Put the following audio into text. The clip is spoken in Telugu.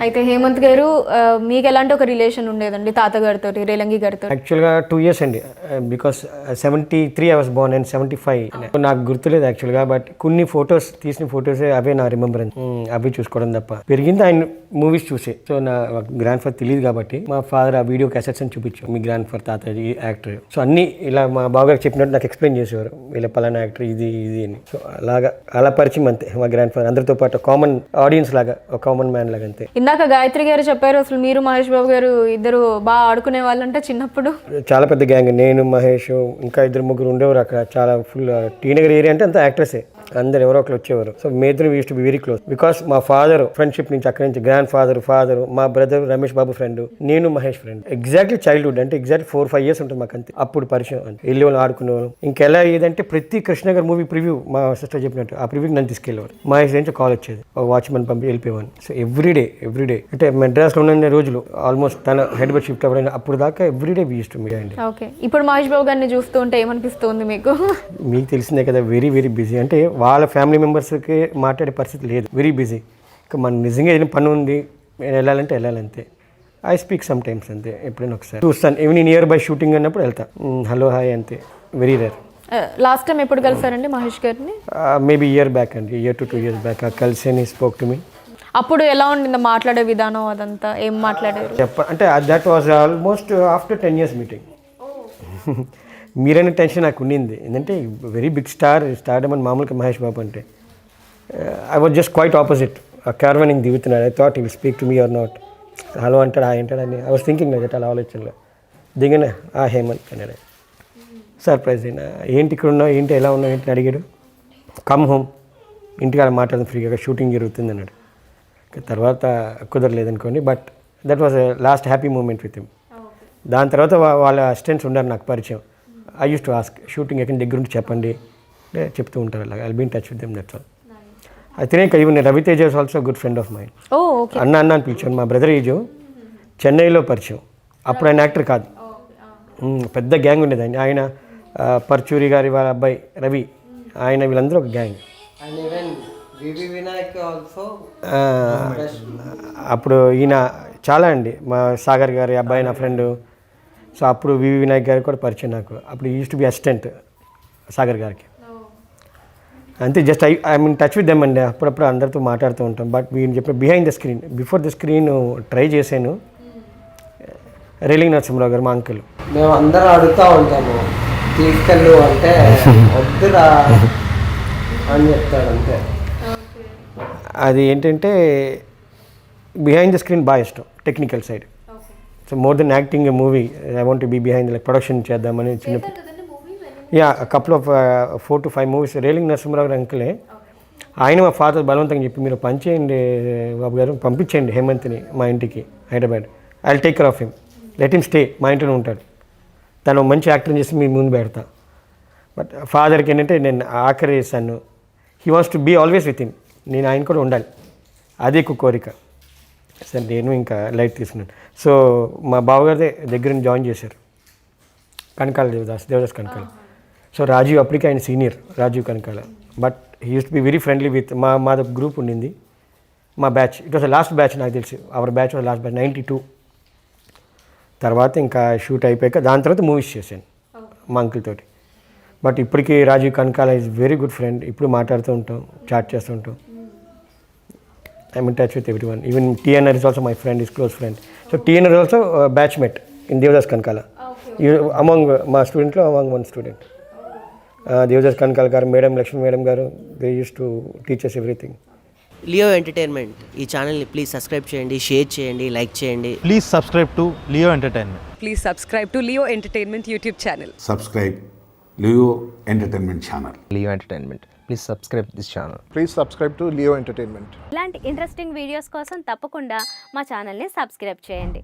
అయితే హేమంత్ గారు మీకు ఎలాంటి ఒక రిలేషన్ ఉండేదండి తాతగారితో, రేలంగి గారితో? యాక్చువల్గా 2 years అండి, because 73 I was born and 75 నాకు గుర్తులేదు యాక్చువల్గా. బట్ కొన్ని ఫొటోస్ తీసిన ఫొటోస్ అవే నా రిమెంబరెన్స్, అవి చూసుకోవడం తప్ప. పెరిగింది ఆయన మూవీస్ చూసే. సో నా గ్రాండ్ ఫాదర్ తెలియదు కాబట్టి మా ఫాదర్ ఆ వీడియో క్యాసెట్స్ అని చూపించాం, మీ గ్రాండ్ ఫాదర్ తాత యాక్టర్. సో అన్ని ఇలా మా బావగారు చెప్పినట్టు నాకు ఎక్స్ప్లెయిన్ చేసేవారు, వీళ్ళ పలానా యాక్టర్ ఇది అని. సో అలా పరిచయం అంతే మా గ్రాండ్ ఫాదర్ అందరితో పాటు, కామన్ ఆడియన్స్ లాగా, ఒక కామన్ మ్యాన్ లాగా అంతే. ఇందాక గాయత్రి గారు చెప్పారు అసలు మీరు మహేష్ బాబు గారు ఇద్దరు బాగా ఆడుకునే వాళ్ళంటే చిన్నప్పుడు. చాలా పెద్ద గ్యాంగ్, నేను మహేష్ ఇంకా 2-3 ఉండేవారు అక్కడ. చాలా ఫుల్ టీనగర్ ఏరియా అంటే అంతా యాక్టర్సే, అందరు ఎవరో ఒకరు వచ్చేవారు. సో మేద్దరు used to be very close because మా ఫాదర్ ఫ్రెండ్షిప్ నుంచి అక్కడి నుంచి గ్రాండ్ ఫాదర్, మా బ్రదర్ రమేష్ బాబు ఫ్రెండ్, నేను మహేష్ ఫ్రెండ్. ఎగ్జాక్ట్లీ చైల్డ్హుడ్ అంటే ఎగ్జాక్ట్ 4-5 years ఉంటుంది మాకు అంతే. అప్పుడు పరిచయం అంతే, వెళ్ళి వాళ్ళు ఆడుకునేవాళ్ళం. ఇంకెలా ఏదంటే ప్రతి కృష్ణ గారు మూవీ ప్రివ్యూ మా సిస్టర్ చెప్పినట్టు ఆ ప్రివ్యూకి నన్ను తీసుకెళ్ళేవారు. మహేష్ నుంచి కాల్ వచ్చేది, వాచ్మెన్ పంపి వెళ్ళిపోయేవాడిని. సో ఎవ్రీడే అంటే మెడ్రాస్లో ఉన్న రోజులు ఆల్మోస్ట్ తన హెడ్ బెడ్ షిఫ్ట్ అవ్వడం అప్పుడు దాకా everyday we used to meet అండి. ఓకే, ఇప్పుడు మహేష్ బాబు గారిని చూస్తూ ఉంటే ఏమనిపిస్తుంది మీకు? మీకు తెలిసిందే కదా, వెరీ బిజీ. అంటే వాళ్ళ ఫ్యామిలీ మెంబర్స్కి మాట్లాడే పరిస్థితి లేదు, వెరీ బిజీ. ఇంకా మన నిజంగా ఏదైనా పని ఉంది వెళ్ళాలంటే వెళ్ళాలంతే. ఐ స్పీక్ సమ్ టైమ్స్ అంతే, ఎప్పుడైనా ఒకసారి చూస్తాను. ఈవెన్ నియర్ బై షూటింగ్ అన్నప్పుడు వెళ్తా, హలో హాయ్ అంతే, వెరీ రేర్. లాస్ట్ టైం ఎప్పుడు కలిసారండి మహేష్ గారిని? మేబీ ఇయర్ బ్యాక్ అండి, 1 to 2 years బ్యాక్ కలిసి స్పోక్ టు మీ. అప్పుడు ఎలా ఉండింది మాట్లాడే విధానం, అదంతా ఏం మాట్లాడారు? అంటే that was almost after 10 years meeting. మీరైన టెన్షన్ నాకు ఉండింది, ఏంటంటే వెరీ బిగ్ స్టార్డమ్ అని మామూలుగా మహేష్ బాబు అంటే. I was just quite opposite. ఆ క్యారవానింగ్ దిగుతున్నాడు, I thought he will speak to me or not. Hello అంటాడు, హాయ్ అంటాడు అని ఐ వాజ్ థింకింగ్ నాకు అలా ఆలోచనలో. దిగిన హేమంత్ అన్నాడు, సర్ప్రైజ్ అయినా. ఏంటి ఇక్కడ ఉన్నావు, ఏంటి ఎలా ఉన్నావు ఏంటి అడిగాడు. కమ్ హోమ్, ఇంటికి అలా మాట్లాడదాం ఫ్రీగా, షూటింగ్ జరుగుతుంది అన్నాడు. తర్వాత కుదరలేదనుకోండి, but that was last happy moment with him. దాని తర్వాత వాళ్ళ అసిస్టెంట్స్ ఉన్నారు నాకు పరిచయం. I used to ask, shooting ఎక్కడ దగ్గర ఉంటే చెప్పండి, చెప్తూ ఉంటారు అలాగా. I be in touch with them, that's all. అయితే even Ravi Teja is also good friend of mind. అన్న అని పిలిచాను. మా బ్రదర్ ఏజు చెన్నైలో పరిచయం. అప్పుడు ఆయన యాక్టర్ కాదు, పెద్ద గ్యాంగ్ ఉండేది. ఆయన పర్చూరి గారి వాళ్ళ అబ్బాయి రవి, ఆయన వీళ్ళందరూ ఒక గ్యాంగ్. అప్పుడు ఈయన చాలా అండి, మా సాగర్ గారి అబ్బాయి నా ఫ్రెండ్. సో అప్పుడు వివి వినాయక్ గారికి కూడా పరిచయం నాకు. అప్పుడు use to B assistant Sagar గారికి. అంతే, just I mean touch with them అండి. అప్పుడప్పుడు అందరితో మాట్లాడుతూ ఉంటాం. బట్ వీళ్ళు చెప్పిన behind the screen, before the screen try చేశాను. రేలింగ్ నరసింహరావు గారు మా అంకుల్. మేము అందరం అడుగుతూ ఉంటాము, తీసుకెళ్ళు అంటే వద్దురా అని చెప్తాడు అంతే. అది ఏంటంటే బిహైండ్ ద స్క్రీన్ బాగా ఇష్టం, technical side. So more than acting a movie, I want to be behind like production చేద్దామని చిన్నప్పుడు. Couple of 4 to 5 movies. Relangi Narasimharao గారు అంకులే. ఆయన మా ఫాదర్ బలవంతంగా చెప్పి, మీరు పంచేయండి బాబు గారు, పంపించండి హేమంత్ని మా ఇంటికి Hyderabad, I will take care of him, let him stay, మా ఇంట్లోనే ఉంటాడు, తను మంచి యాక్టర్ చేసి మీ ముందు పెడతా. బట్ ఫాదర్కి ఏంటంటే నేను ఆఖరి సన్ను, he wants to be always with him, నేను ఆయన కూడా ఉండాలి, అదే ఎక్కువ కోరిక. సరే నేను ఇంకా లైట్ తీసుకున్నాను. సో మా బావగారి దగ్గర జాయిన్ చేశారు కనకాల దేవదాస్ కనకాల. సో రాజీవ్ అప్పటికి ఆయన senior, Rajeev Kanakala. But he uses to be very friendly with మాది గ్రూప్ ఉండింది, మా batch. It was last batch, నాకు తెలిసి our batch was last batch 92. తర్వాత ఇంకా షూట్ అయిపోయాక దాని తర్వాత మూవీస్ చేశాను మా అంకుల్ తోటి. బట్ ఇప్పటికీ Rajeev Kanakala is very good friend. ఇప్పుడు మాట్లాడుతూ ఉంటాం, చాట్ చేస్తూ ఉంటాం. I'm in touch with everyone. Even TNR is also my friend, is close friend. So TNR is also batchmate in Devdas Kankala. Among my student lo, among one student. Devdas Kankala garu, Madam Lakshmi Madam garu, they used to teach us everything. Leo entertainment ఈ ఛానల్ని ప్లీజ్ సబ్స్క్రైబ్ చేయండి, షేర్ చేయండి, లైక్ చేయండి. Please subscribe to Leo entertainment. Please subscribe to Leo Entertainment YouTube channel. Subscribe Leo Entertainment channel. Leo Entertainment. Please subscribe this channel. Please subscribe to Leo entertainment. ఇలాంటి ఇంట్రెస్టింగ్ వీడియోస్ కోసం తప్పకుండా మా ఛానల్ని సబ్స్క్రైబ్ చేయండి.